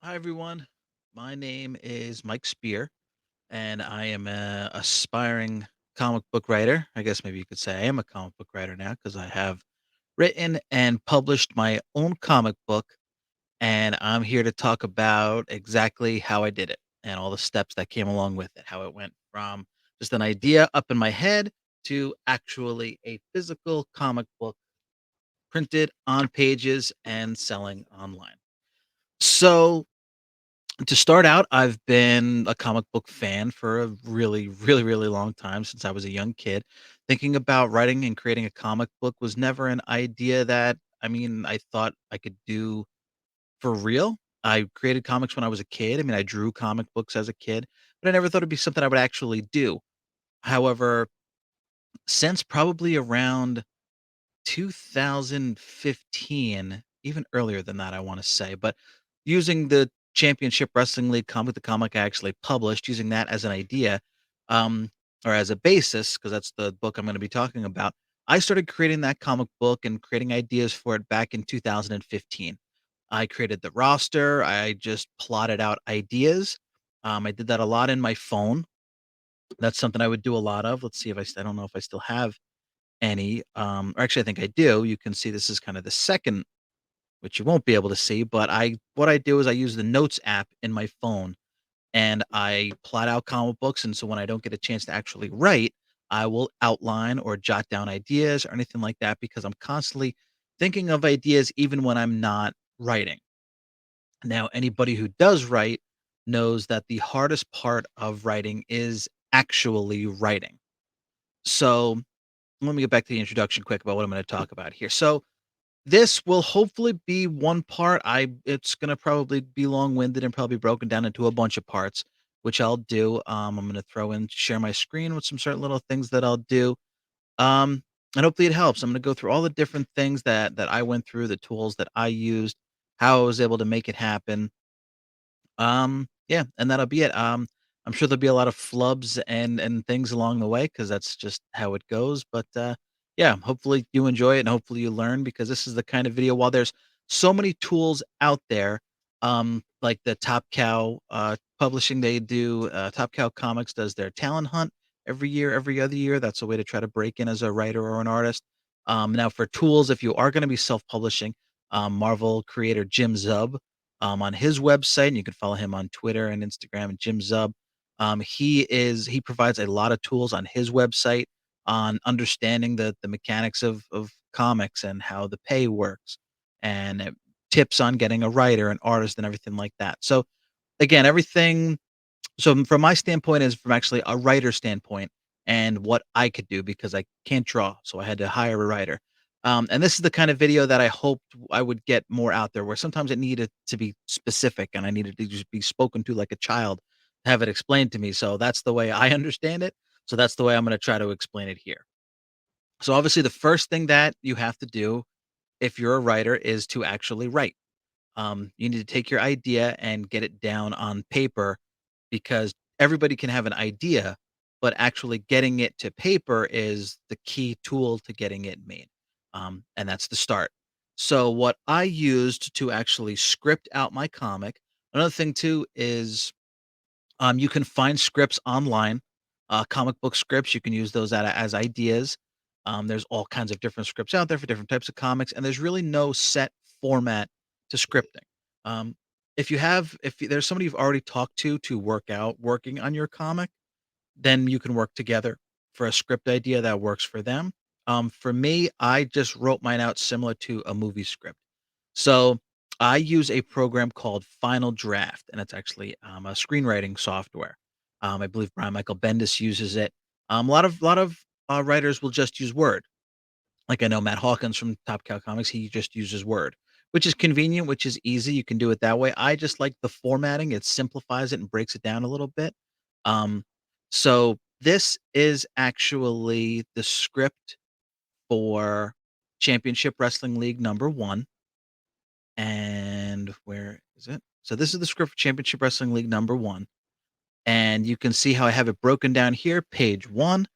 Hi, everyone. My name is Mike Spear, and I am a aspiring comic book writer. I guess maybe you could say I am a comic book writer now because I have written and published my own comic book, and I'm here to talk about exactly how I did it and all the steps that came along with it, how it went from just an idea up in my head to actually a physical comic book printed on pages and selling online. So, to start out, I've been a comic book fan for a really, really, really long time since I was a young kid. Thinking about writing and creating a comic book was never an idea that I thought I could do for real. I created comics when I was a kid. I drew comic books as a kid, but I never thought it'd be something I would actually do. However, since probably around 2015, even earlier than that, I wanna say, but using the Championship Wrestling League comic, the comic I actually published, using that as an idea, um, or as a basis, because that's the book I'm gonna be talking about. I started creating that comic book and creating ideas for it back in 2015. I created the roster, I just plotted out ideas. I did that a lot in my phone. That's something I would do a lot of. Let's see if I don't know if I still have any, or actually I think I do. You can see this is kind of the second, which you won't be able to see, but I what I do is I use the notes app in my phone and I plot out comic books. And so when I don't get a chance to actually write, I will outline or jot down ideas or anything like that because I'm constantly thinking of ideas even when I'm not writing. Now, anybody who does write knows that the hardest part of writing is actually writing. So let me get back to the introduction quick about what I'm going to talk about here. So this will hopefully be one part. I It's going to probably be long-winded and probably broken down into a bunch of parts, which I'll do. I'm going to throw in share my screen with some certain little things that I'll do. And hopefully it helps. I'm going to go through all the different things that I went through, the tools that I used, how I was able to make it happen. Yeah, and that'll be it. I'm sure there'll be a lot of flubs and things along the way because that's just how it goes. But yeah, hopefully you enjoy it and hopefully you learn because this is the kind of video. While there's so many tools out there, like the Top Cow publishing, they do Top Cow Comics does their talent hunt every year, every other year. That's a way to try to break in as a writer or an artist. Now for tools, if you are going to be self-publishing, Marvel creator Jim Zub on his website, and you can follow him on Twitter and Instagram at Jim Zub. He provides a lot of tools on his website on understanding the mechanics of comics and how the pay works, and tips on getting a writer, an artist, and everything like that. So again, everything from my standpoint is from actually a writer standpoint and what I could do because I can't draw, so I had to hire a writer. And this is the kind of video that I hoped I would get more out there, where sometimes it needed to be specific and I needed to just be spoken to like a child, have it explained to me. So that's the way I understand it. So that's the way I'm going to try to explain it here. So obviously, the first thing that you have to do if you're a writer is to actually write. You need to take your idea and get it down on paper because everybody can have an idea, but actually getting it to paper is the key tool to getting it made. And that's the start. So, what I used to actually script out my comic, another thing too is you can find scripts online, comic book scripts. You can use those as ideas. There's all kinds of different scripts out there for different types of comics, and there's really no set format to scripting. Um, if there's somebody you've already talked to work out working on your comic, then you can work together for a script idea that works for them. For me, I just wrote mine out similar to a movie script. So I use a program called Final Draft, and it's actually a screenwriting software. I believe Brian Michael Bendis uses it. A lot of writers will just use Word. Like I know Matt Hawkins from Top Cow Comics, he just uses Word, which is convenient, which is easy. You can do it that way. I just like the formatting; it simplifies it and breaks it down a little bit. Um, so this is actually the script for Championship Wrestling League number 1. And where is it? So this is the script for Championship Wrestling League number 1, and you can see how I have it broken down here, page 1,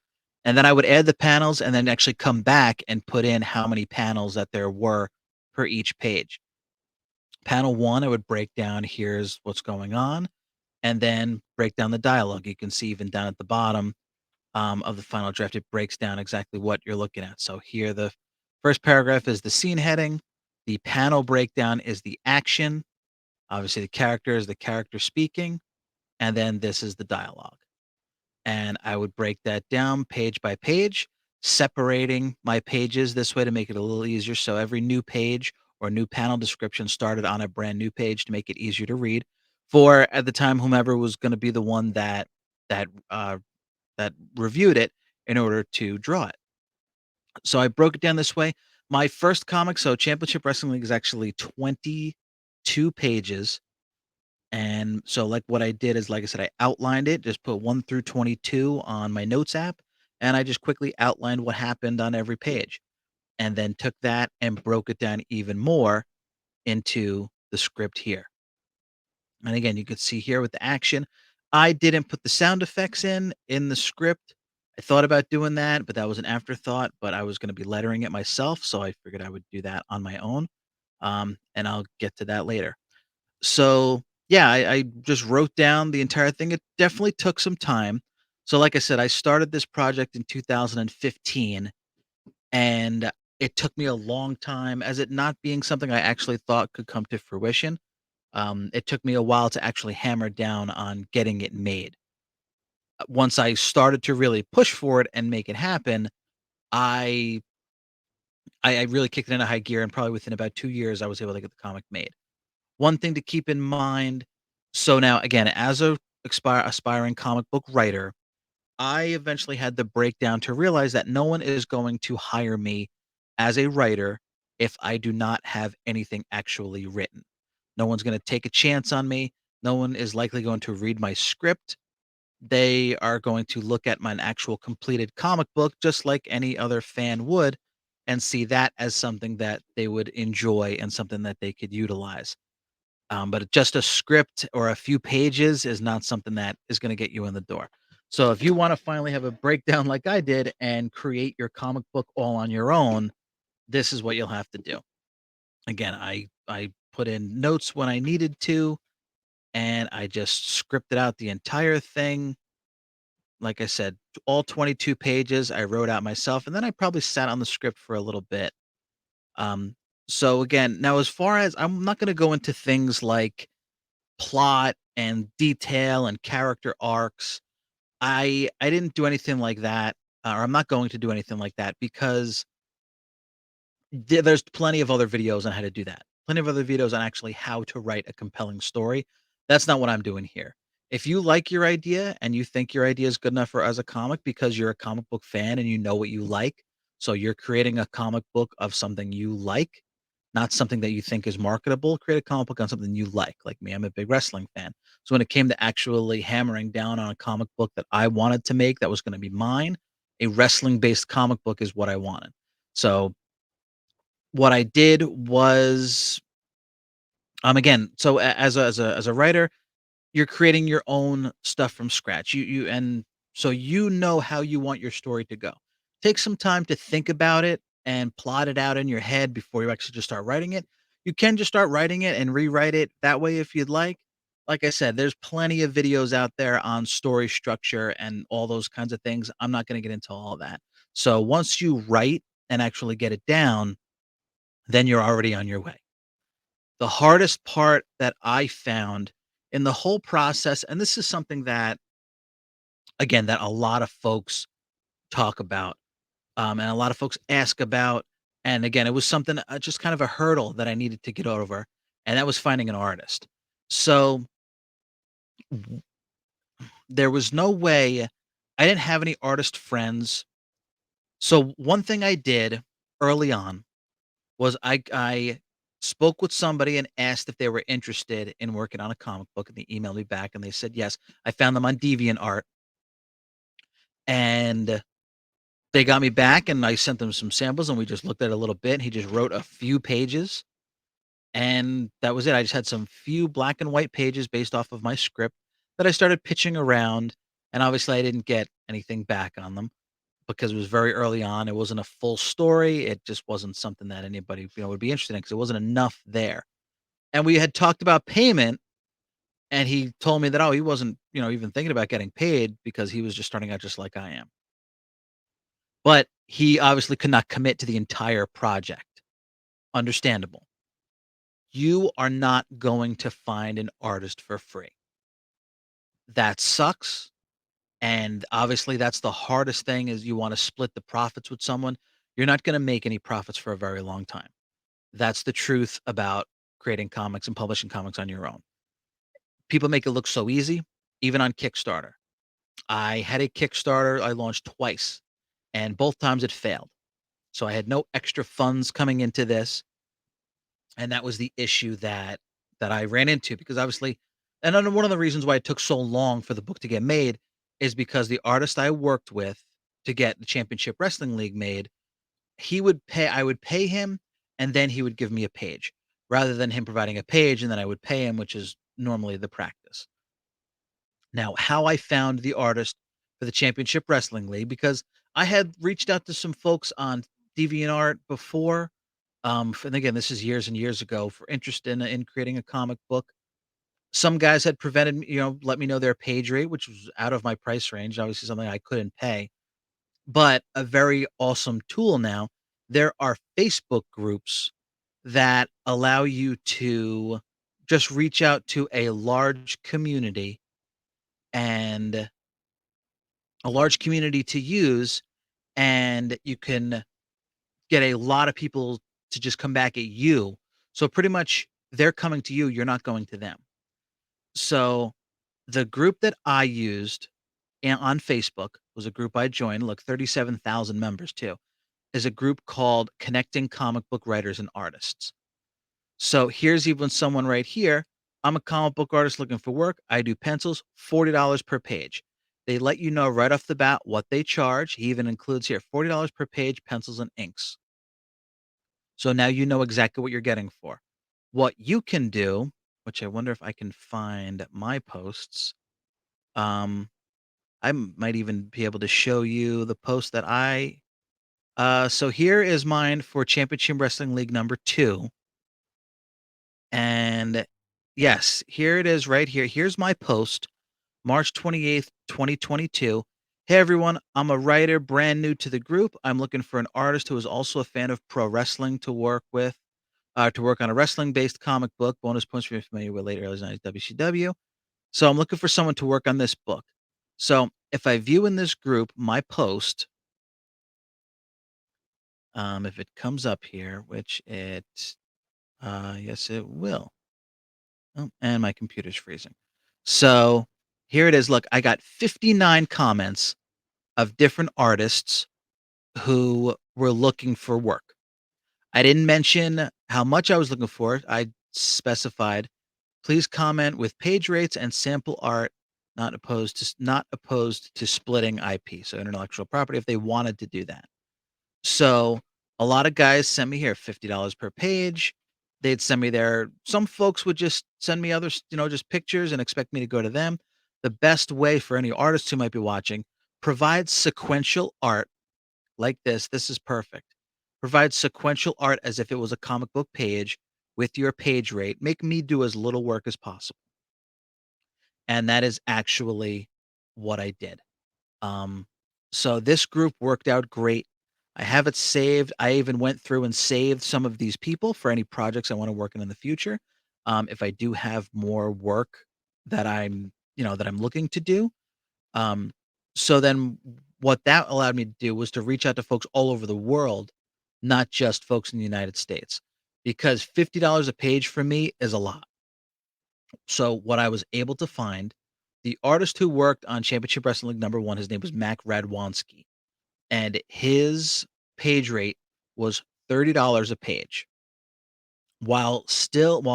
and then I would add the panels and then actually come back and put in how many panels that there were per each page. Panel 1, I would break down, here's what's going on, and then break down the dialogue. You can see even down at the bottom, of the final draft, it breaks down exactly what you're looking at. So here, the first paragraph is the scene heading. The panel breakdown is the action. Obviously, the character speaking, and then this is the dialogue. And I would break that down page by page, separating my pages this way to make it a little easier. So every new page or new panel description started on a brand new page to make it easier to read for, at the time, whomever was going to be the one that uh, that reviewed it in order to draw it. So I broke it down this way. My first comic, so Championship Wrestling League, is actually 22 pages. And so, like, what I did is, like I said, I outlined it, just put 1 through 22 on my notes app, and I just quickly outlined what happened on every page, and then took that and broke it down even more into the script here. And again, you could see here with the action, I didn't put the sound effects in the script. I thought about doing that, but that was an afterthought, but I was gonna be lettering it myself, so I figured I would do that on my own, and I'll get to that later. So, yeah, I just wrote down the entire thing. It definitely took some time. So, like I said, I started this project in 2015, and it took me a long time as it not being something I actually thought could come to fruition. It took me a while to actually hammer down on getting it made. Once I started to really push for it and make it happen, I I really kicked it into high gear, and probably within about 2 years, I was able to get the comic made. One thing to keep in mind, so now again, as a aspiring comic book writer, I eventually had the breakdown to realize that no one is going to hire me as a writer if I do not have anything actually written. No one's going to take a chance on me. No one is likely going to read my script. They are going to look at my actual completed comic book just like any other fan would and see that as something that they would enjoy and something that they could utilize. But just a script or a few pages is not something that is gonna get you in the door. So if you wanna finally have a breakdown like I did and create your comic book all on your own, this is what you'll have to do. Again, I put in notes when I needed to, and I just scripted out the entire thing. Like I said, all 22 pages I wrote out myself, and then I probably sat on the script for a little bit. Um, so again, now as far as I'm not gonna go into things like plot and detail and character arcs. I didn't do anything like that, or I'm not going to do anything like that because there's plenty of other videos on how to do that. Plenty of other videos on actually how to write a compelling story. That's not what I'm doing here. If you like your idea and you think your idea is good enough for as a comic because you're a comic book fan and you know what you like, so you're creating a comic book of something you like, not something that you think is marketable. Create a comic book on something you like me. I'm a big wrestling fan. So when it came to actually hammering down on a comic book that I wanted to make that was going to be mine, a wrestling based comic book is what I wanted. So what I did was, again, so as a writer, you're creating your own stuff from scratch. So you know how you want your story to go. Take some time to think about it and plot it out in your head before you actually just start writing it. You can just start writing it and rewrite it that way if you'd like. Like I said, there's plenty of videos out there on story structure and all those kinds of things. I'm not going to get into all that. So once you write and actually get it down, then you're already on your way. The hardest part that I found in the whole process, and this is something that, again, that a lot of folks talk about, and a lot of folks ask about, and again, it was something, just kind of a hurdle that I needed to get over, and that was finding an artist. So, w there was no way I didn't have any artist friends. So, one thing I did early on was I spoke with somebody and asked if they were interested in working on a comic book, and they emailed me back, and they said yes. I found them on DeviantArt, and they got me back, and I sent them some samples, and we just looked at it a little bit, and he just wrote a few pages, and that was it. I just had some few black and white pages based off of my script that I started pitching around, and obviously, I didn't get anything back on them because it was very early on. It wasn't a full story. It just wasn't something that anybody, would be interested in because it wasn't enough there. And we had talked about payment, and he told me that, oh, he wasn't, even thinking about getting paid because he was just starting out just like I am. But he obviously could not commit to the entire project. Understandable. You are not going to find an artist for free. That sucks. And obviously that's the hardest thing is you want to split the profits with someone. You're not going to make any profits for a very long time. That's the truth about creating comics and publishing comics on your own. People make it look so easy, even on Kickstarter. I had a Kickstarter I launched twice, and both times it failed. So I had no extra funds coming into this, and that was the issue that I ran into because obviously and then one of the reasons why it took so long for the book to get made is because the artist I worked with to get the Championship Wrestling League made, he would pay I would pay him, and then he would give me a page, rather than him providing a page and then I would pay him, which is normally the practice. Now, how I found the artist for the Championship Wrestling League, because I had reached out to some folks on DeviantArt before, and again, this is years and years ago, for interest in creating a comic book. Some guys had prevented me, let me know their page rate, which was out of my price range, obviously something I couldn't pay. But a very awesome tool now, there are Facebook groups that allow you to just reach out to and a large community to use, and you can get a lot of people to just come back at you. So pretty much they're coming to you, you're not going to them. So the group that I used on Facebook was a group I joined. Look, 37,000 members too. Is a group called Connecting Comic Book Writers and Artists. So here's even someone right here. I'm a comic book artist looking for work. I do pencils, $40 per page. They let you know right off the bat what they charge. He even includes here $40 per page, pencils and inks. So now you know exactly what you're getting for. What you can do, which I wonder if I can find my posts. Might even be able to show you the post that so here is mine for Championship Wrestling League number 2. And yes, here it is right here. Here's my post, March 28th, 2022. Hey everyone, I'm a writer brand new to the group. I'm looking for an artist who is also a fan of pro wrestling to work on a wrestling based comic book. Bonus points for you familiar with late early 90s WCW. So I'm looking for someone to work on this book. So if I view in this group my post, if it comes up here, which yes, it will. Oh, and my computer's freezing. So here it is. Look, I got 59 comments of different artists who were looking for work. I didn't mention how much I was looking for. I specified, please comment with page rates and sample art, not opposed to splitting IP, so intellectual property, if they wanted to do that. So a lot of guys sent me here $50 per page. They'd send me there. Some folks would just send me others, just pictures and expect me to go to them. The best way for any artists who might be watching, provide sequential art like this. This is perfect. Provide sequential art as if it was a comic book page with your page rate. Make me do as little work as possible. And that is actually what I did. Um, so this group worked out great. I have it saved. I even went through and saved some of these people for any projects I want to work on in the future. If I do have more work that I'm looking to do. Um, so then what that allowed me to do was to reach out to folks all over the world, not just folks in the United States, because $50 a page for me is a lot. So what I was able to find, the artist who worked on Championship Wrestling League number 1, his name was Mac Radwanski, and his page rate was $30 a page. While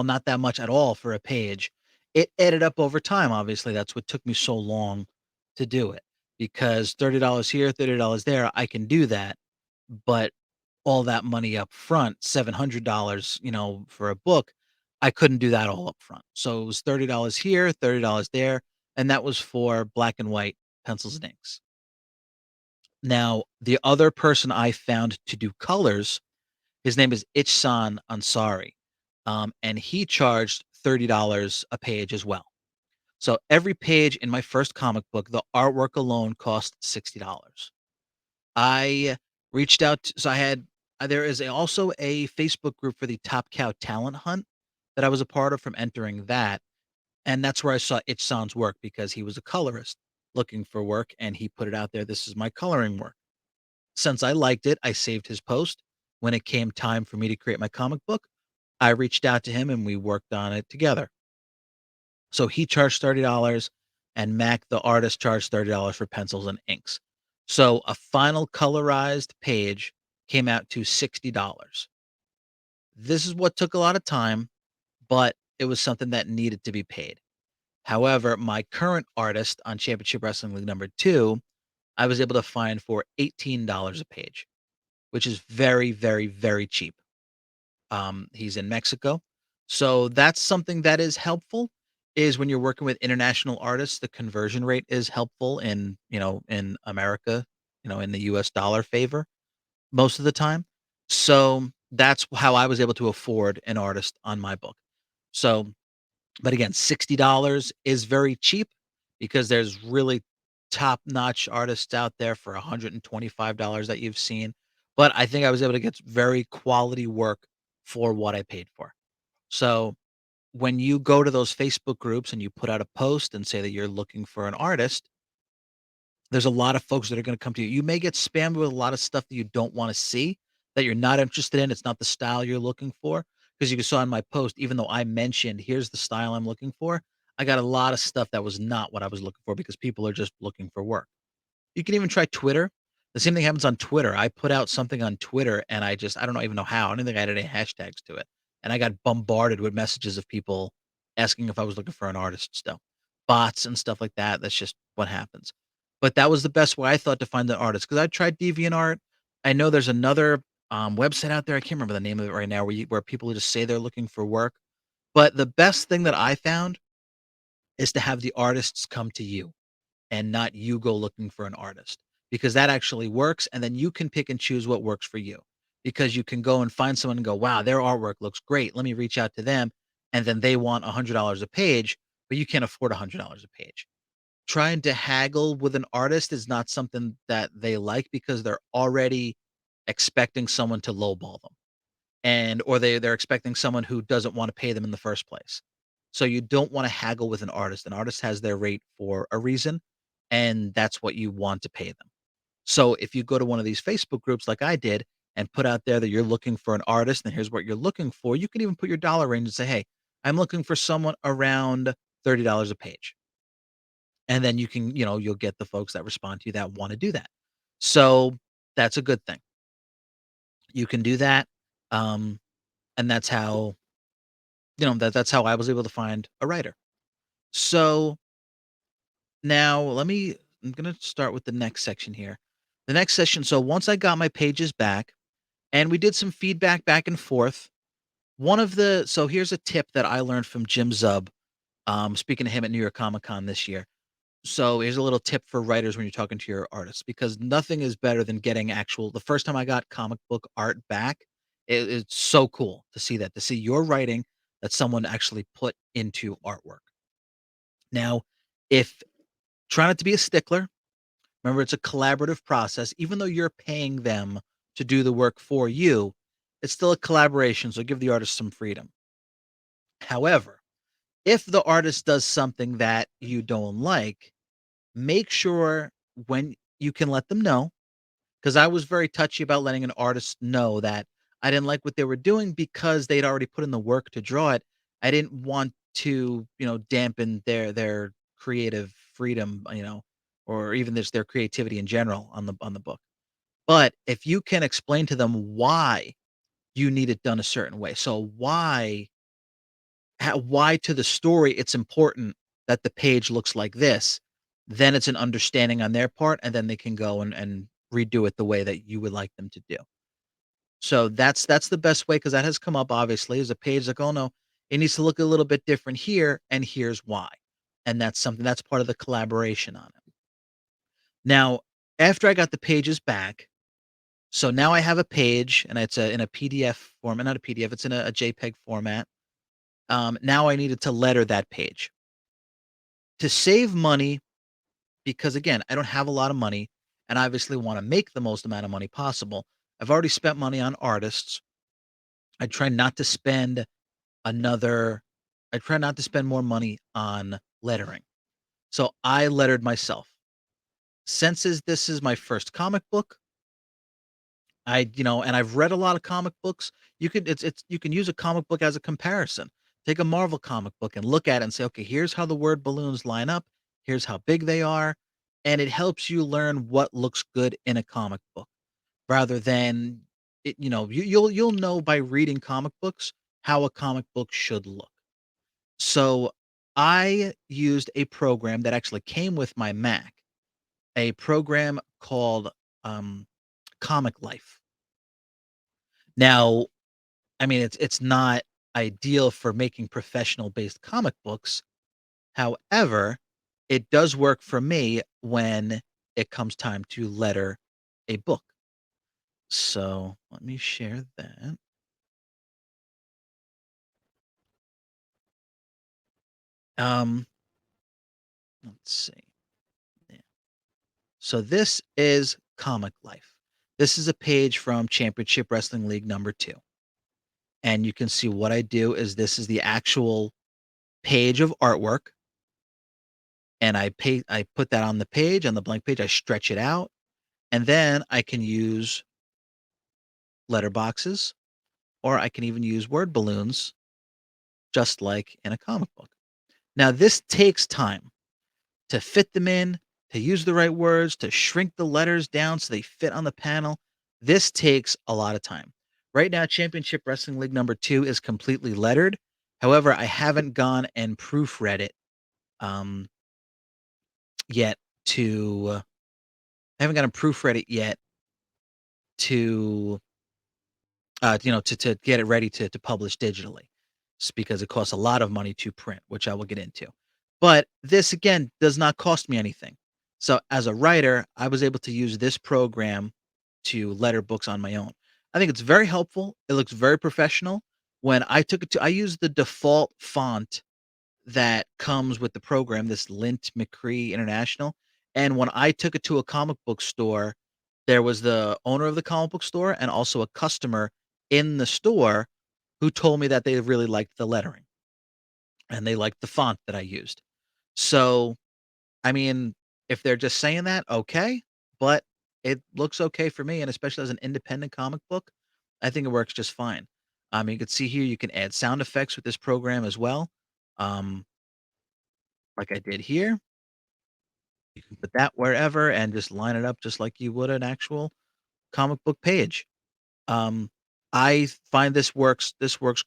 not that much at all for a page, it added up over time, obviously, that's what took me so long to do it, because $30 here, $30 there, I can do that, but all that money up front, $700, for a book, I couldn't do that all up front. So it was $30 here, $30 there, and that was for black and white pencils and inks. Now, the other person I found to do colors, his name is Ichsan Ansari. and he charged $30 a page as well. So every page in my first comic book, the artwork alone cost $60. I reached out so I had there is also a Facebook group for the Top Cow talent hunt that I was a part of from entering that, and that's where I saw Itch San's work because he was a colorist looking for work, and he put it out there, "This is my coloring work." Since I liked it, I saved his post. When it came time for me to create my comic book, I reached out to him and we worked on it together. So he charged $30 and Mac, the artist, charged $30 for pencils and inks. So a final colorized page came out to $60. This is what took a lot of time, but it was something that needed to be paid. However, my current artist on Championship Wrestling League number 2, I was able to find for $18 a page, which is very, very, very cheap. He's in Mexico. So that's something that is helpful is when you're working with international artists, the conversion rate is helpful in, in America, in the US dollar favor most of the time. So that's how I was able to afford an artist on my book. So, but again, $60 is very cheap because there's really top-notch artists out there for $125 that you've seen. But I think I was able to get very quality work for what I paid for. So when you go to those Facebook groups and you put out a post and say that you're looking for an artist, there's a lot of folks that are gonna come to you. You may get spammed with a lot of stuff that you don't wanna see, that you're not interested in, it's not the style you're looking for. Because you saw in my post, even though I mentioned, "Here's the style I'm looking for," I got a lot of stuff that was not what I was looking for because people are just looking for work. You can even try Twitter. The same thing happens on Twitter. I put out something on Twitter and I don't even know how. I don't think I had any hashtags to it. And I got bombarded with messages of people asking if I was looking for an artist still. Bots and stuff like that. That's just what happens. But that was the best way I thought to find an artist because I tried DeviantArt. I know there's another website out there. I can't remember the name of it right now where people just say they're looking for work. But the best thing that I found is to have the artists come to you and not you go looking for an artist because that actually works. And then you can pick and choose what works for you because you can go and find someone and go, wow, their artwork looks great. Let me reach out to them. And then they want $100 a page, but you can't afford $100 a page. Trying to haggle with an artist is not something that they like because they're already expecting someone to lowball them and or they're expecting someone who doesn't want to pay them in the first place. So you don't want to haggle with an artist. An artist has their rate for a reason, and that's what you want to pay them. So if you go to one of these Facebook groups like I did and put out there that you're looking for an artist and here's what you're looking for, you can even put your dollar range and say, "Hey, I'm looking for someone around $30 a page." And then you can, you'll get the folks that respond to you that want to do that. So that's a good thing. You can do that. Um, and that's how that's how I was able to find a writer. So now I'm gonna start with the next section here. The next session, so once I got my pages back and we did some feedback back and forth, so here's a tip that I learned from Jim Zub, speaking to him at New York Comic Con this year. So here's a little tip for writers when you're talking to your artists, because nothing is better than getting the first time I got comic book art back, it's so cool to see your writing that someone actually put into artwork. Now, if try not to be a stickler, remember it's a collaborative process. Even though you're paying them to do the work for you, it's still a collaboration. So give the artist some freedom. However, if the artist does something that you don't like, make sure when you can let them know, because I was very touchy about letting an artist know that I didn't like what they were doing because they'd already put in the work to draw it. I didn't want to, dampen their creative freedom, or even just their creativity in general on the book. But if you can explain to them why you need it done a certain way, so why to the story it's important that the page looks like this, then it's an understanding on their part, and then they can go and redo it the way that you would like them to do. So that's the best way because that has come up obviously is a page like, "Oh, no, it needs to look a little bit different here, and here's why." And that's part of the collaboration on it. Now, after I got the pages back, So now I have a page and it's in a PDF format, not a PDF, it's in a JPEG format. Now I needed to letter that page. To save money, because again, I don't have a lot of money and I obviously want to make the most amount of money possible. I've already spent money on artists. I try not to spend another I try not to spend more money on lettering. So I lettered myself. Since this is my first comic book, and I've read a lot of comic books. You can use a comic book as a comparison. Take a Marvel comic book and look at it and say, okay, here's how the word balloons line up. Here's how big they are, and it helps you learn what looks good in a comic book rather than you'll know by reading comic books how a comic book should look. So I used a program that actually came with my Mac, a program called Comic Life. Now, I mean, it's not ideal for making professional based comic books. However, it does work for me when it comes time to letter a book. So let me share that. Um, let's see. Yeah. So this is Comic Life. This is a page from Championship Wrestling League number 2. And you can see what I do is this is the actual page of artwork, and I put that on the page, on the blank page, I stretch it out, and then I can use letterboxes, or I can even use word balloons just like in a comic book. Now this takes time to fit them in, to use the right words, to shrink the letters down so they fit on the panel. This takes a lot of time. Right now, Championship Wrestling League number 2 is completely lettered. However, I haven't gone and proofread it um, yet I haven't gotten proofread it yet to to get it ready to publish digitally. Because it costs a lot of money to print, which I will get into. But this again does not cost me anything. So as a writer, I was able to use this program to letter books on my own. I think it's very helpful. It looks very professional. When I took it to I used the default font that comes with the program, this Lint McCree International. And when I took it to a comic book store, there was the owner of the comic book store and also a customer in the store who told me that they really liked the lettering and they liked the font that I used. So, I mean, if they're just saying that, okay, but it looks okay for me. And especially as an independent comic book, I think it works just fine. You can see here you can add sound effects with this program as well. Um, like I did here. You can put that wherever and just line it up just like you would an actual comic book page. Um, I find this works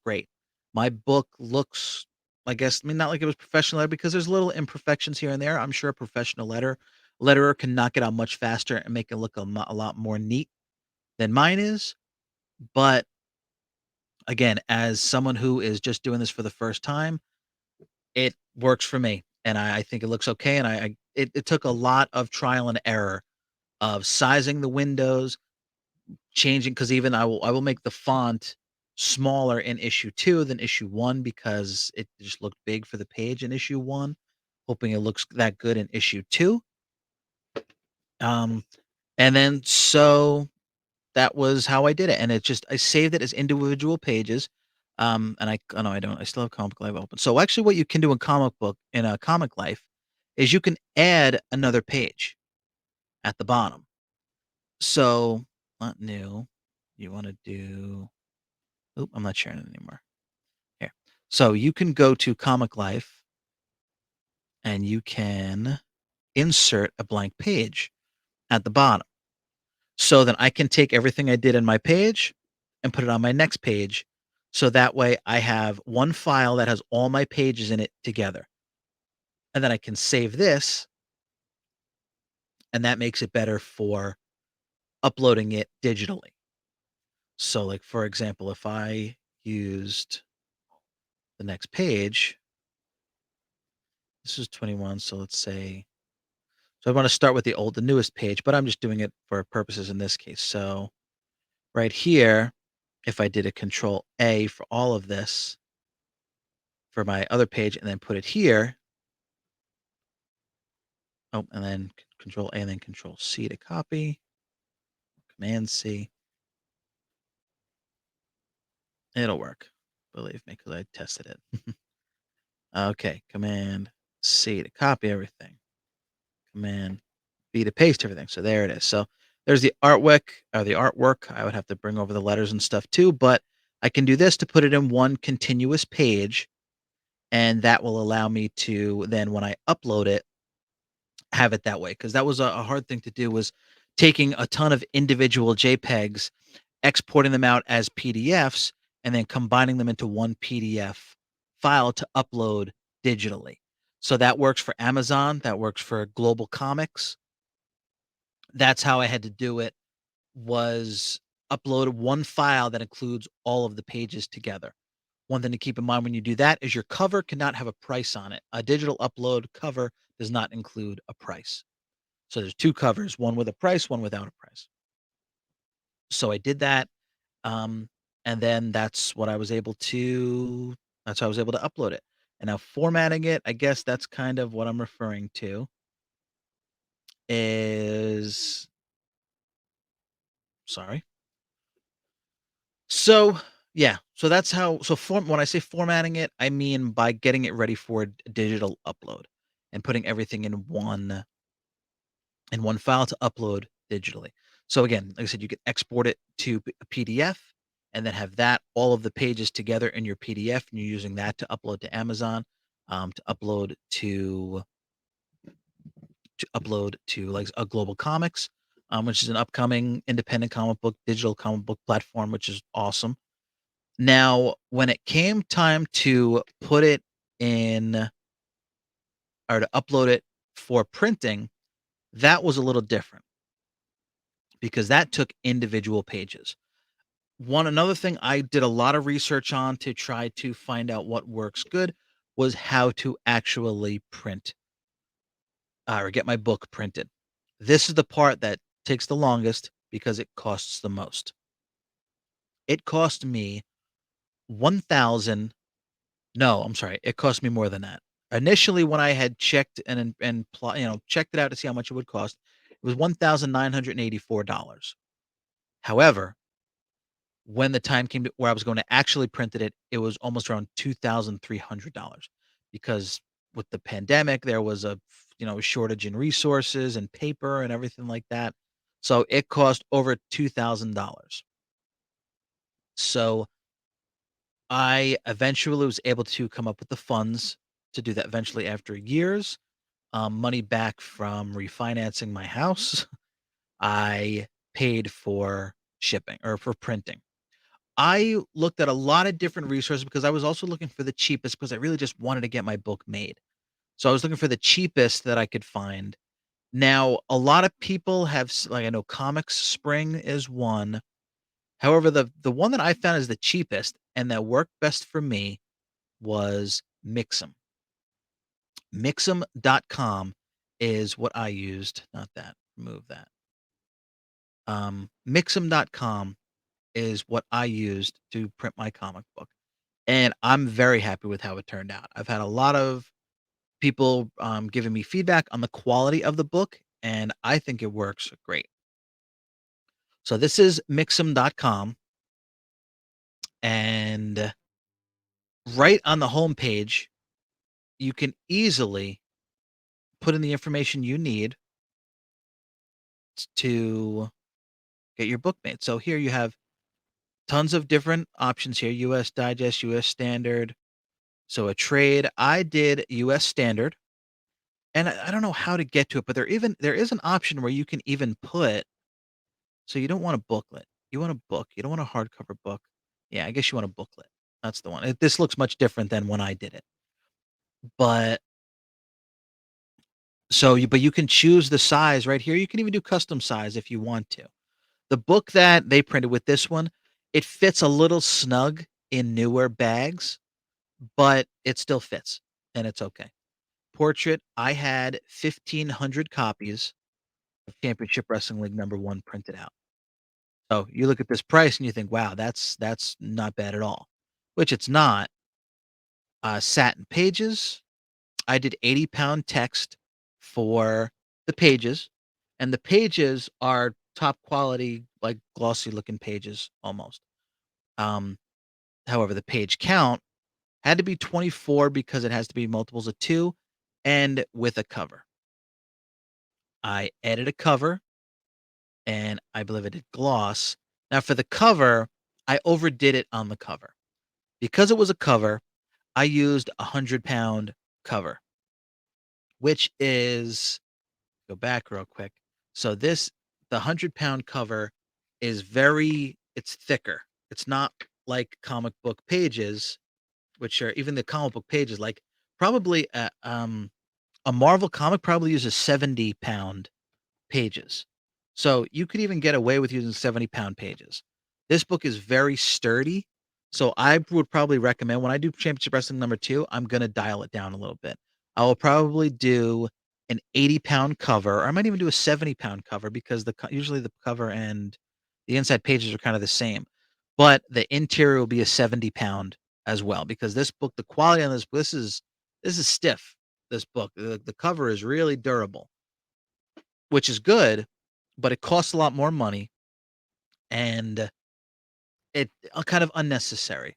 great. My book looks, I guess, I mean, not like it was professional letter because there's little imperfections here and there. I'm sure a professional letterer can knock it out much faster and make it look a lot more neat than mine is. But again, as someone who is just doing this for the first time, it works for me, and I think it looks okay. And it took a lot of trial and error of sizing the windows, changing because even I will make the font smaller in issue 2 than issue 1 because it just looked big for the page in issue 1, hoping it looks that good in issue 2. Um, and then so that was how I did it, and I saved it as individual pages. And oh, no, I don't. I still have Comic Life open. So actually what you can do in a Comic Life is you can add another page at the bottom. So, not new. You wanna do oop, I'm not sharing it anymore. Here. So you can go to Comic Life and you can insert a blank page at the bottom. So then I can take everything I did in my page and put it on my next page. So that way I have one file that has all my pages in it together. And then I can save this, and that makes it better for uploading it digitally. So, like, for example, if I used the next page, this is 21. So let's say so I wanna start with the newest page, but I'm just doing it for purposes in this case. So right here, if I did a control A for all of this for my other page and then put it here, oh, and then control A and then control C to copy, command C, it'll work. Believe me, because I tested it. Okay, command C to copy everything. Command B to paste everything. So there it is. So there's the artwork. I would have to bring over the letters and stuff too, but I can do this to put it in one continuous page, and that will allow me to then when I upload it, have it that way. Because that was a hard thing to do was taking a ton of individual JPEGs, exporting them out as PDFs, and then combining them into one PDF file to upload digitally. So that works for Amazon, that works for Global Comics. That's how I had to do it, was upload one file that includes all of the pages together. One thing to keep in mind when you do that is your cover cannot have a price on it. A digital upload cover does not include a price. So there's 2 covers, one with a price, one without a price. So I did that, um, and then that's how I was able to upload it. And now formatting it, I guess that's kind of what I'm referring to, is sorry. So, yeah, so that's how so form when I say formatting it, I mean by getting it ready for digital upload and putting everything in one file to upload digitally. So again, like I said, you can export it to a PDF and then have that all of the pages together in your PDF, and you're using that to upload to Amazon, to upload to like a Global Comics, which is an upcoming independent comic book, digital comic book platform, which is awesome. Now, when it came time to put it in or to upload it for printing, that was a little different because that took individual pages. One another thing I did a lot of research on to try to find out what works good was how to actually print or get my book printed. This is the part that takes the longest because it costs the most. It cost me 1,000 No, I'm sorry, it cost me more than that. Initially, when I had checked checked it out to see how much it would cost, it was $1,984. However, when the time came to where I was going to actually printed it, it was almost around $2,300 because with the pandemic, there was shortage in resources and paper and everything like that. So it cost over $2,000. So I eventually was able to come up with the funds to do that eventually after years, money back from refinancing my house. I paid for shipping or for printing. I looked at a lot of different resources because I was also looking for the cheapest because I really just wanted to get my book made. So I was looking for the cheapest that I could find. Now, a lot of people have like I know Comics Spring is one. However, the one that I found is the cheapest and that worked best for me was Mixam. Mixam.com is what I used, not that, remove that. Mixam.com is what I used to print my comic book, and I'm very happy with how it turned out. I've had a lot of people, giving me feedback on the quality of the book, and I think it works great. So this is Mixam.com, and right on the homepage, you can easily put in the information you need to get your book made. So here you have tons of different options here, US Digest, US Standard. So a trade, I did US Standard, and I don't know how to get to it, but there is an option where you can even put so you don't want a booklet. You want a book. You don't want a hardcover book. Yeah, I guess you want a booklet. That's the one. This looks much different than when I did it. But but you can choose the size right here. You can even do custom size if you want to. The book that they printed with this one, it fits a little snug in newer bags, but it still fits, and it's okay. Portrait, I had 1,500 copies of Championship Wrestling League #1 printed out. So you look at this price and you think, "Wow, that's not bad at all," which it's not. Satin pages, I did 80-pound text for the pages, and the pages are top quality, like, glossy looking pages almost. Um, However, the page count had to be 24 because it has to be multiples of 2 and with a cover. I added a cover, and I believe I did gloss. Now for the cover, I overdid it on the cover. Because it was a cover, I used a 100-pound cover, which is go back real quick. So the 100-pound cover is it's thicker. It's not like comic book pages, which are even the comic book pages, like probably a Marvel comic probably uses 70-pound pages. So you could even get away with using 70-pound pages. This book is very sturdy. So I would probably recommend when I do Championship Wrestling number 2, I'm gonna dial it down a little bit. I will probably do an 80-pound cover, or I might even do a 70-pound cover because usually the cover and the inside pages are kind of the same. But the interior will be a 70-pound as well because this book, the quality on this is stiff. This book, the cover is really durable, which is good, but it costs a lot more money and kind of unnecessary.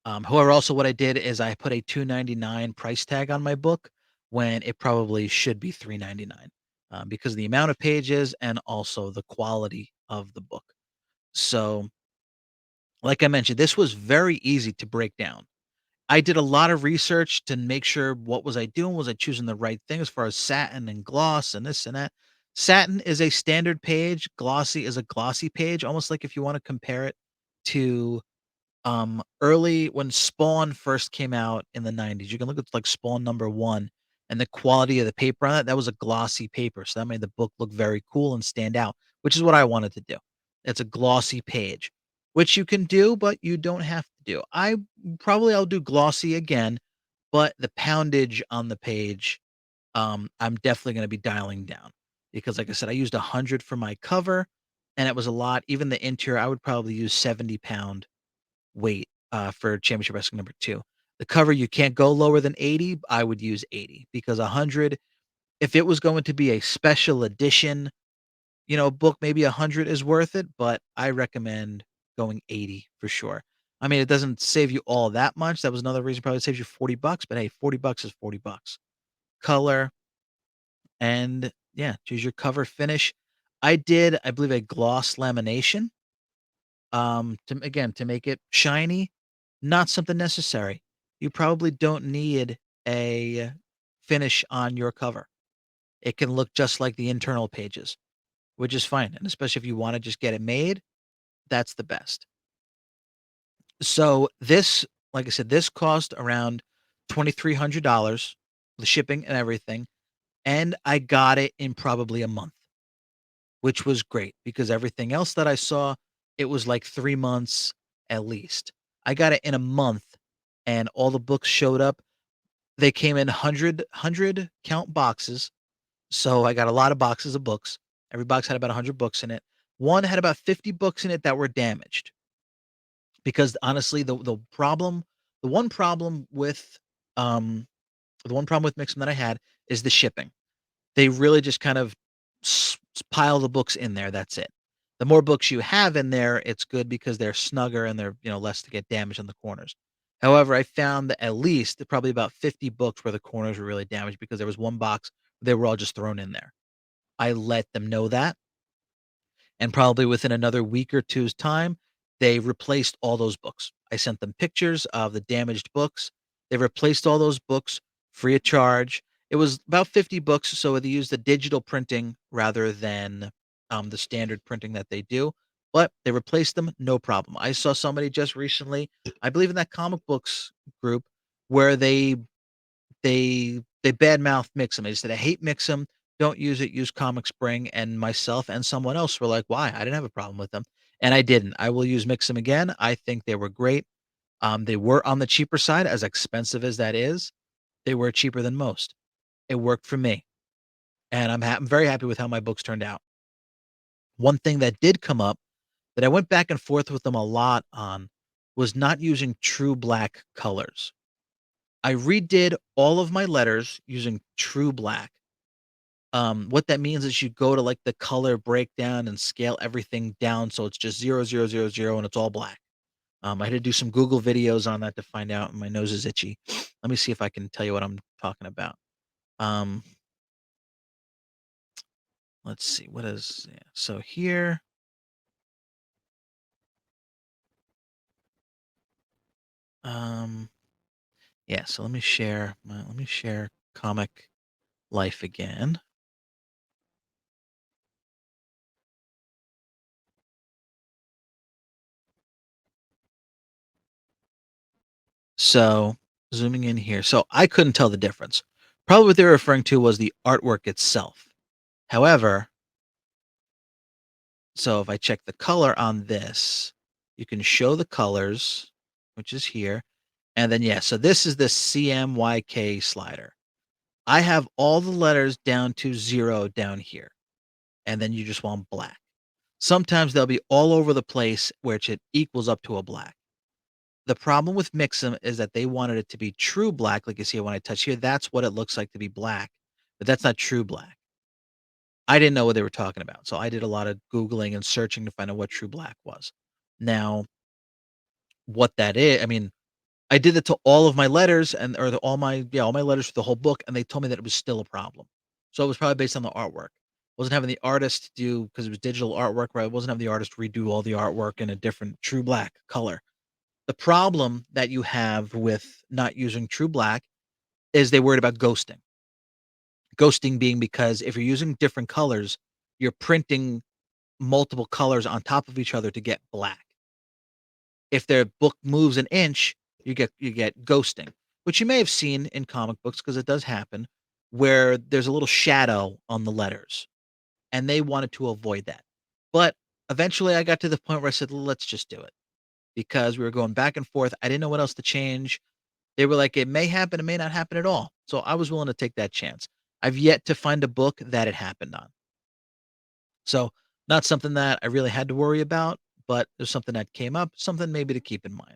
However, also what I did is I put a 2.99 price tag on my book when it probably should be 3.99 because of the amount of pages and also the quality of the book. So, like I mentioned, this was very easy to break down. I did a lot of research to make sure what was I doing? Was I choosing the right thing as far as satin and gloss and this and that? Satin is a standard page, glossy is a glossy page, almost like if you want to compare it to early when Spawn first came out in the 90s. You can look at like Spawn number 1 and the quality of the paper on it, that was a glossy paper. So that made the book look very cool and stand out, which is what I wanted to do. It's a glossy page, which you can do, but you don't have to do. I'll do glossy again, but the poundage on the page, I'm definitely going to be dialing down because, like I said, I used 100 for my cover, and it was a lot. Even the interior, I would probably use 70-pound weight, for Championship Wrestling number 2. The cover, you can't go lower than 80. I would use 80 because 100, if it was going to be a special edition, book, maybe 100 is worth it, but I recommend going 80 for sure. I mean, it doesn't save you all that much. That was another reason probably it saves you 40 bucks, but hey, 40 bucks is 40 bucks. Color and yeah, choose your cover finish. I did, I believe, a gloss lamination, to make it shiny, not something necessary. You probably don't need a finish on your cover. It can look just like the internal pages, which is fine, and especially if you wanna just get it made, that's the best. So this, like I said, this cost around $2,300, the shipping and everything, and I got it in probably a month, which was great because everything else that I saw, it was like 3 months at least. I got it in a month, and all the books showed up. They came in 100 count boxes, so I got a lot of boxes of books. Every box had about 100 books in it. One had about 50 books in it that were damaged because honestly, the one problem with, um the one problem with Mixam that I had is the shipping. They really just kind of pile the books in there, that's it. The more books you have in there, it's good because they're snugger and they're, less to get damaged in the corners. However, I found that at least probably about 50 books where the corners were really damaged because there was one box, they were all just thrown in there. I let them know that, and probably within another week or two's time, they replaced all those books. I sent them pictures of the damaged books. They replaced all those books free of charge. It was about 50 books, so they used the digital printing rather than the standard printing that they do. But they replaced them, no problem. I saw somebody just recently, I believe in that comic books group, where they badmouth Mixam. They said, "I hate Mixam. Don't use it. Use Comic Spring." And myself and someone else were like, "Why?" I didn't have a problem with them, and I didn't. I will use Mixam again. I think they were great. They were on the cheaper side, as expensive as that is. They were cheaper than most. It worked for me, and I'm very happy with how my books turned out. One thing that did come up that I went back and forth with them a lot on was not using true black colors. I redid all of my letters using true black. What that means is you go to, like, the color breakdown and scale everything down so it's just 0, 0, 0, 0, and it's all black. I had to do some Google videos on that to find out, and my nose is itchy. Let me see if I can tell you what I'm talking about. Um, let's see, what is yeah, so here, um, yeah, so let me share Comic Life again. So, zooming in here. So, I couldn't tell the difference. Probably what they were referring to was the artwork itself. However, so if I check the color on this, you can show the colors, which is here. And then, yeah, so this is the CMYK slider. I have all the letters down to 0 down here, and then you just want black. Sometimes they'll be all over the place, which it equals up to a black. The problem with Mixam is that they wanted it to be true black, like you see when I touch here, that's what it looks like to be black, but that's not true black. I didn't know what they were talking about, so I did a lot of Googling and searching to find out what true black was. Now, what that is, I mean, I did it to all of my letters and or the all my yeah, all my letters for the whole book, and they told me that it was still a problem. So it was probably based on the artwork. Wasn't having the artist do because it was digital artwork, right? Wasn't having the artist redo all the artwork in a different true black color. The problem that you have with not using true black is they worried about ghosting. Ghosting being because if you're using different colors, you're printing multiple colors on top of each other to get black. If their book moves an inch, you get ghosting, which you may have seen in comic books because it does happen, where there's a little shadow on the letters, and they wanted to avoid that. But eventually, I got to the point where I said, "Let's just do it," because we were going back and forth. I didn't know what else to change. They were like, "It may happen, it may not happen at all." So I was willing to take that chance. I've yet to find a book that it happened on. So, not something that I really had to worry about, but there's something that came up, something maybe to keep in mind.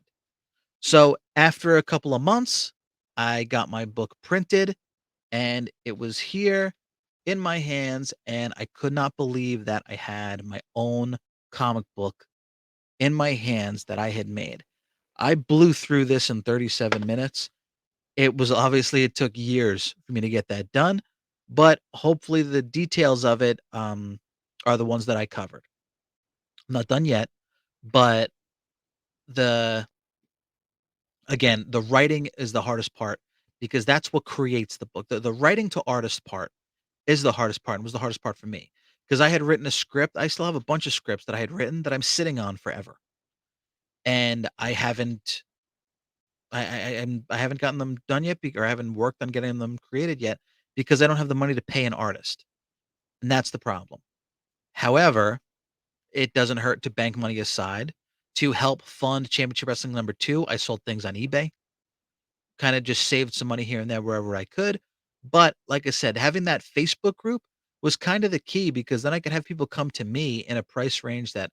So, after a couple of months, I got my book printed and it was here in my hands, and I could not believe that I had my own comic book in my hands that I had made. I blew through this in 37 minutes. It took years for me to get that done, but hopefully the details of it, are the ones that I covered. I'm not done yet, but the again, the writing is the hardest part because that's what creates the book. The writing to artist part is the hardest part and was the hardest part for me because I had written a script. I still have a bunch of scripts that I had written that I'm sitting on forever, and I haven't gotten them done yet, or I haven't worked on getting them created yet because I don't have the money to pay an artist, and that's the problem. However, it doesn't hurt to bank money aside to help fund Championship Wrestling number 2. I sold things on eBay, kinda just saved some money here and there wherever I could, but like I said, having that Facebook group was kinda the key because then I could have people come to me in a price range that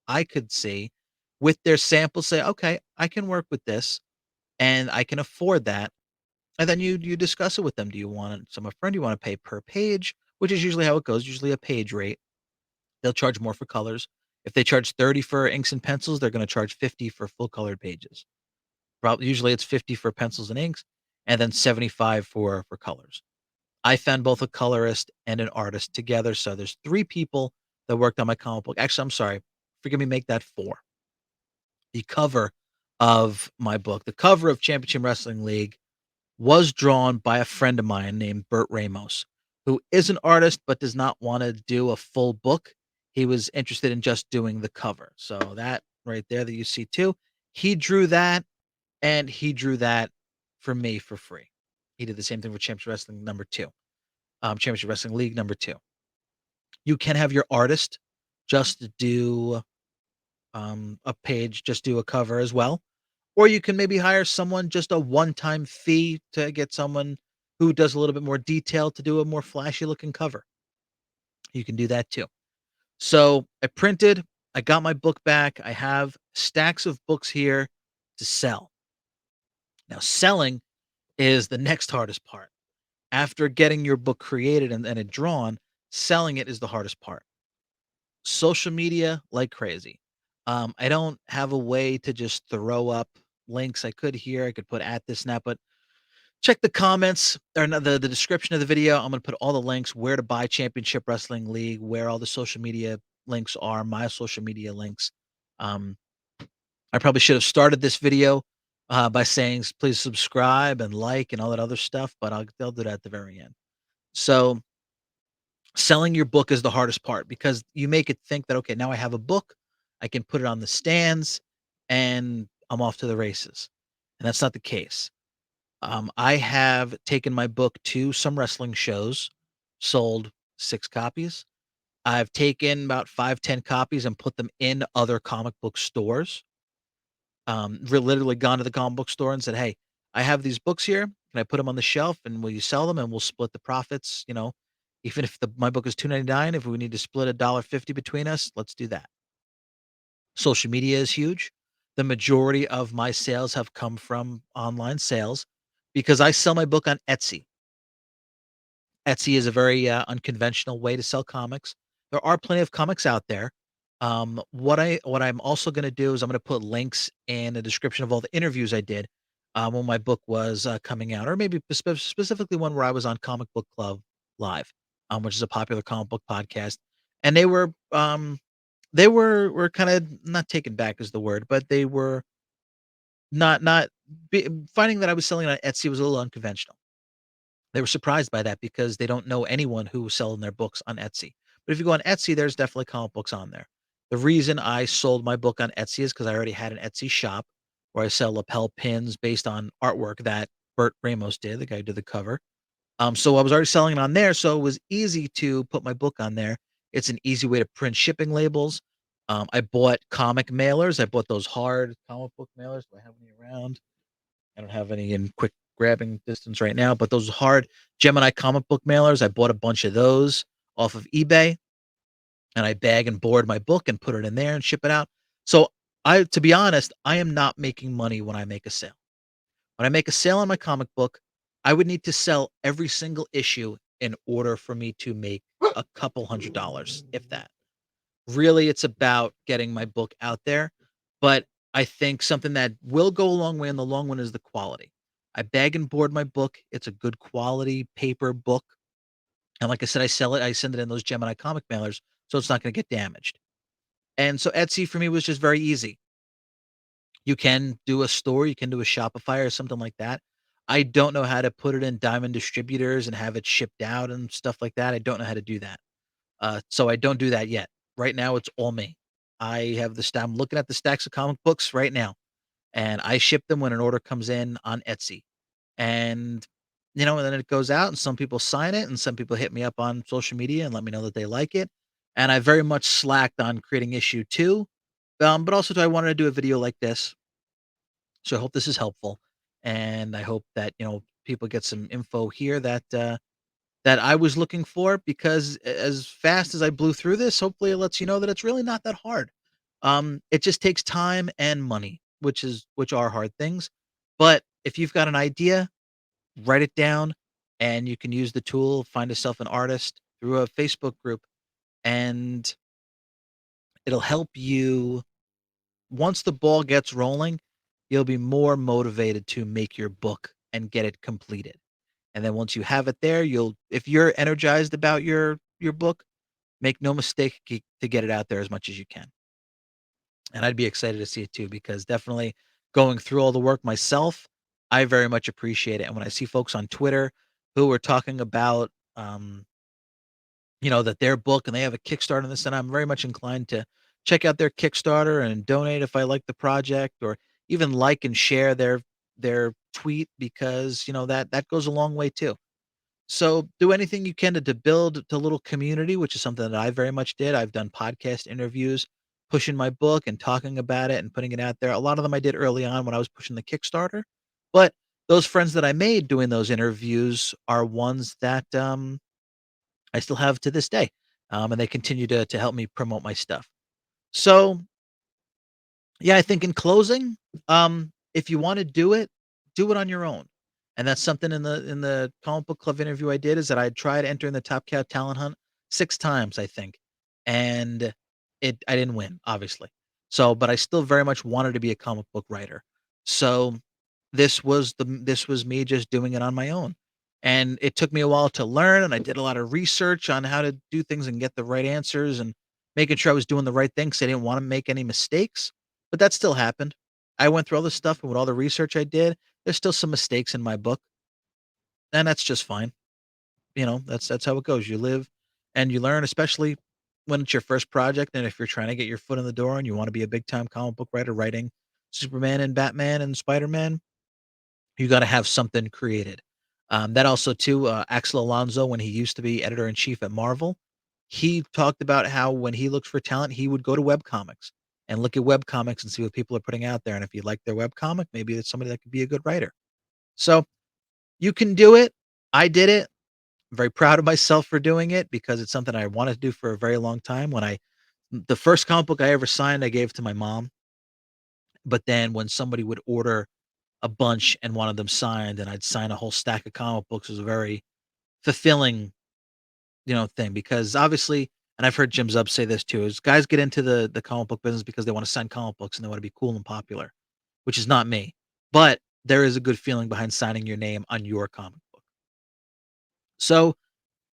I could see with their sample, say, "Okay, I can work with this, and I can afford that." And then you discuss it with them. Do you want some upfront? Do you wanna pay per page? Which is usually how it goes, usually a page rate. They'll charge more for colors. If they charge 30 for inks and pencils, they're gonna charge 50 for full colored pages. Probably usually it's 50 for pencils and inks, and then 75 for colors. I found both a colorist and an artist together, so there's 3 people that worked on my comic book. Actually, I'm sorry, forgive me, make that 4. The cover of my book, the cover of Championship Wrestling League was drawn by a friend of mine named Bert Ramos, who is an artist but does not wanna do a full book. He was interested in just doing the cover. So that right there that you see too, he drew that, and he drew that for me for free. He did the same thing for Championship Wrestling number 2, Championship Wrestling League number 2. You can have your artist just do, a page, just do a cover as well, or you can maybe hire someone, just a one-time fee to get someone who does a little bit more detail to do a more flashy looking cover. You can do that too. So I printed. I got my book back. I have stacks of books here to sell. Now, selling is the next hardest part. After getting your book created and it drawn, selling it is the hardest part. Social media like crazy. I don't have a way to just throw up links. I could here, I could put at this snap, but check the comments or no, the description of the video. I'm gonna put all the links where to buy Championship Wrestling League, where all the social media links are, my social media links. Um, I probably should have started this video by saying please subscribe and like and all that other stuff, but I'll do that at the very end. So selling your book is the hardest part because you make it think that, okay, now I have a book, I can put it on the stands, and I'm off to the races. And that's not the case. I have taken my book to some wrestling shows, sold 6 copies. I've taken about 5, 10 copies and put them in other comic book stores. Literally gone to the comic book store and said, "Hey, I have these books here. Can I put them on the shelf and will you sell them and we'll split the profits, even if my book is 2.99, if we need to split a dollar 50 between us, let's do that." Social media is huge. The majority of my sales have come from online sales because I sell my book on Etsy. Etsy is a very, unconventional way to sell comics. There are plenty of comics out there. What I'm also gonna do is I'm gonna put links in the description of all the interviews I did, when my book was, coming out, or maybe specifically one where I was on Comic Book Club Live, which is a popular comic book podcast, and they were kinda not taken back is the word, but they were not finding that I was selling on Etsy was a little unconventional. They were surprised by that because they don't know anyone who was selling their books on Etsy. But if you go on Etsy, there's definitely comic books on there. The reason I sold my book on Etsy is because I already had an Etsy shop where I sell lapel pins based on artwork that Burt Ramos did, the guy who did the cover. So I was already selling it on there, so it was easy to put my book on there. It's an easy way to print shipping labels. I bought comic mailers. I bought those hard comic book mailers. Do I have any around? I don't have any in quick grabbing distance right now, but those hard Gemini comic book mailers, I bought a bunch of those off of eBay and I bag and board my book and put it in there and ship it out. So to be honest, I am not making money when I make a sale. When I make a sale on my comic book, I would need to sell every single issue in order for me to make a couple $100, if that. Really, it's about getting my book out there, but I think something that will go a long way in the long run is the quality. I bag and board my book. It's a good quality paper book, and like I said, I send it in those Gemini comic mailers, so it's not gonna get damaged. And so Etsy for me was just very easy. You can do a store, you can do a Shopify or something like that. I don't know how to put it in Diamond Distributors and have it shipped out and stuff like that. I don't know how to do that. So I don't do that yet. Right now, it's all me. I'm looking at the stacks of comic books right now, and I ship them when an order comes in on Etsy. And, and then it goes out, and some people sign it, and some people hit me up on social media and let me know that they like it. And I very much slacked on creating issue 2, but also I wanted to do a video like this. So I hope this is helpful, and I hope that, people get some info here that I was looking for because as fast as I blew through this, hopefully it lets you know that it's really not that hard. It just takes time and money, which are hard things. But if you've got an idea, write it down and you can use the tool, find yourself an artist through a Facebook group, and it'll help you once the ball gets rolling, you'll be more motivated to make your book and get it completed. And then once you have it there, you'll if you're energized about your book, make no mistake to get it out there as much as you can. And I'd be excited to see it too because definitely going through all the work myself, I very much appreciate it. And when I see folks on Twitter who are talking about that their book and they have a Kickstarter and this, and I'm very much inclined to check out their Kickstarter and donate if I like the project or even like and share their tweet because that goes a long way too. So do anything you can to build the little community, which is something that I very much did. I've done podcast interviews, pushing my book and talking about it and putting it out there. A lot of them I did early on when I was pushing the Kickstarter, but those friends that I made doing those interviews are ones that I still have to this day, and they continue to help me promote my stuff. So, yeah, I think in closing, if you wanna do it on your own. And that's something in the comic book club interview I did is that I tried entering the Top Cow talent hunt 6 times, I think, and I didn't win, obviously. So, but I still very much wanted to be a comic book writer. So, this was me just doing it on my own. And it took me a while to learn, and I did a lot of research on how to do things and get the right answers and making sure I was doing the right thing 'cause I didn't wanna make any mistakes. But that still happened. I went through all this stuff, and with all the research I did, there's still some mistakes in my book, and that's just fine. That's how it goes. You live and you learn, especially when it's your first project, and if you're trying to get your foot in the door and you wanna be a big time comic book writer writing Superman and Batman and Spider-Man, you gotta have something created. That also too, Axel Alonso, when he used to be editor in chief at Marvel, he talked about how when he looks for talent, he would go to webcomics and look at webcomics and see what people are putting out there. And if you like their webcomic, maybe it's somebody that could be a good writer. So you can do it. I did it. I'm very proud of myself for doing it because it's something I wanted to do for a very long time. The first comic book I ever signed, I gave to my mom. But then when somebody would order a bunch and wanted them signed, and I'd sign a whole stack of comic books. It was a very fulfilling, thing because obviously, and I've heard Jim Zub say this too, is guys get into the comic book business because they want to sign comic books and they want to be cool and popular, which is not me. But there is a good feeling behind signing your name on your comic book. So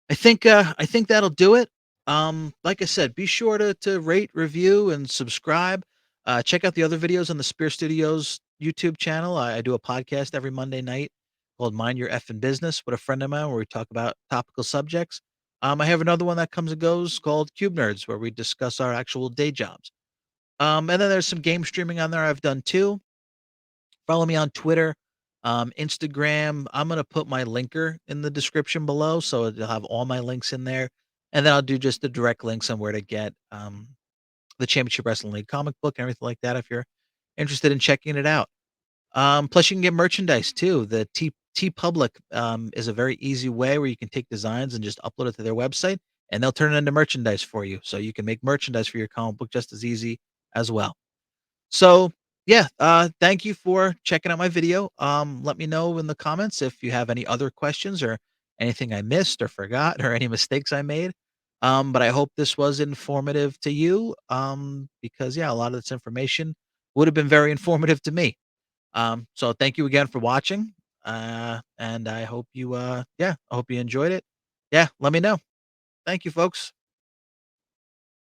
I think that'll do it. Like I said, be sure to rate, review, and subscribe. Check out the other videos on the Spear Studios YouTube channel. I do a podcast every Monday night called Mind Your Effing Business with a friend of mine where we talk about topical subjects. I have another one that comes and goes called Cube Nerds where we discuss our actual day jobs. And then there's some game streaming on there I've done too. Follow me on Twitter, Instagram. I'm gonna put my linker in the description below, so it'll have all my links in there, and then I'll do just the direct links on where to get the Championship Wrestling League comic book and everything like that if you're interested in checking it out. Plus, you can get merchandise too. The T Public is a very easy way where you can take designs and just upload it to their website, and they'll turn it into merchandise for you. So you can make merchandise for your comic book just as easy as well. So, yeah, thank you for checking out my video. Let me know in the comments if you have any other questions or anything I missed or forgot or any mistakes I made. But I hope this was informative to you, because, yeah, a lot of this information would have been very informative to me. So thank you again for watching, and I hope you, yeah, I hope you enjoyed it. Yeah, let me know. Thank you, folks.